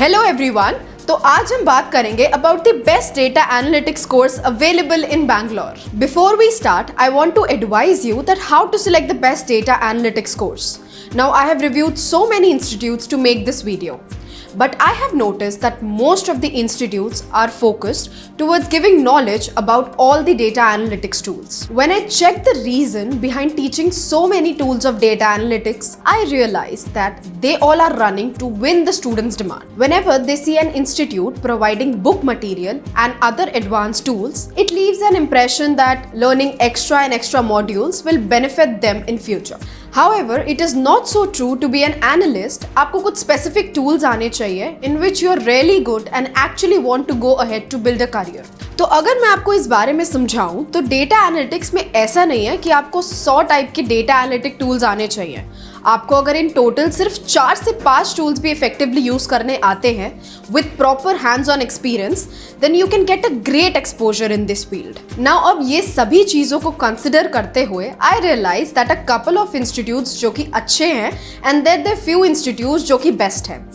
Hello everyone. तो आज हम बात करेंगे about the best data analytics course available in Bangalore. Before we start, I want to advise you that how to select the best data analytics course. Now, I have reviewed so many institutes to make this video. But I have noticed that most of the institutes are focused towards giving knowledge about all the data analytics tools. When I checked the reason behind teaching so many tools of data analytics, I realized that they all are running to win the students' demand. Whenever they see an institute providing book material and other advanced tools, it leaves an impression that learning extra and extra modules will benefit them in future. However, it is not so true to be an analyst. आपको कुछ specific tools आने चाहिए in which you are really good and actually want to go ahead to build a career. तो अगर मैं आपको इस बारे में समझाऊं तो डेटा एनालिटिक्स में ऐसा नहीं है कि आपको 100 टाइप के डेटा एनालिटिक टूल्स आने चाहिए। आपको अगर इन टोटल सिर्फ 4 से 5 टूल्स भी इफेक्टिवली यूज करने आते हैं with proper hands on experience, then you can get a great exposure in this field. Now अब ये सभी चीजों को कंसिडर करते हुए I realize that a couple of institutes जो कि अच्छे हैं and there there few institutes जो कि बेस्ट हैं।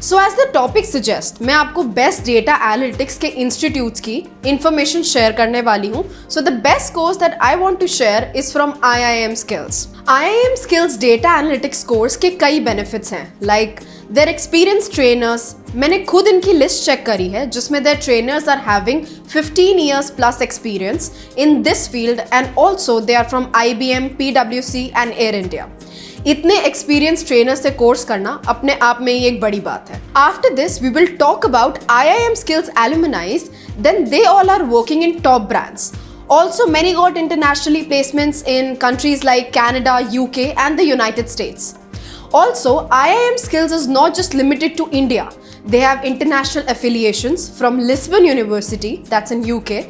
So as the topic suggest, मैं आपको बेस्ट डेटा एनालिटिक्स के इंस्टीट्यूट्स की इंफॉर्मेशन शेयर करने वाली हूँ। So the best course that I want to share is from IIM Skills। IIM Skills data analytics course के कई बेनिफिट्स हैं, लाइक देयर एक्सपीरियंस ट्रेनर्स। मैंने खुद इनकी लिस्ट चेक करी है जिसमें there trainers are having 15 years plus experience in this field and also they are from IBM, PwC and Air India। इतने एक्सपीरियंस ट्रेनर से कोर्स करना अपने आप में ही एक बड़ी बात है। After this we will talk about IIM Skills alumnis, then they all are working in top brands. Also, many got internationally placements in countries like Canada, UK and the United States. Also, IIM Skills is not just limited to India. They have international affiliations from Lisbon University, that's in UK,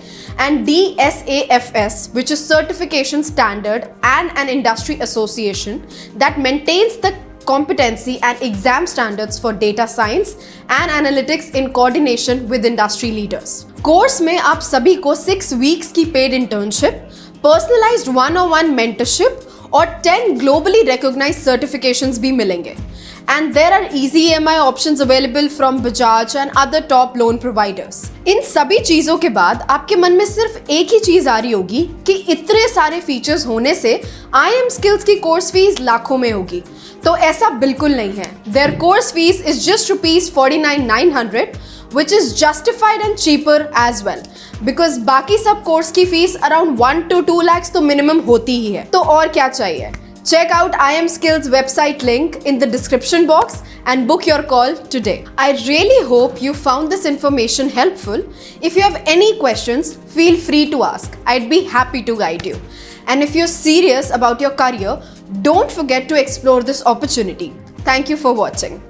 and DSAFS, which is certification standard and an industry association that maintains the competency and exam standards for data science and analytics in coordination with industry leaders. Course में आप सभी को 6 weeks की paid internship, personalized one-on-one mentorship और 10 globally recognized certifications भी मिलेंगे। And there are easy EMI options available from Bajaj and other top loan providers. इन सभी चीजों के बाद आपके मन में सिर्फ एक ही चीज आ रही होगी कि इतने सारे फीचर्स होने से IIM Skills की कोर्स फीस लाखों में होगी। तो ऐसा बिल्कुल नहीं है। Their course fees is just ₹49,900, which is justified and cheaper as well, because बाकी सब कोर्स की फीस अराउंड 1 to 2 lakhs तो मिनिमम होती ही है। तो और क्या चाहिए? Check out IIM Skills website link in the description box and book your call today. I really hope you found this information helpful. If you have any questions, feel free to ask. I'd be happy to guide you. And if you're serious about your career, don't forget to explore this opportunity. Thank you for watching.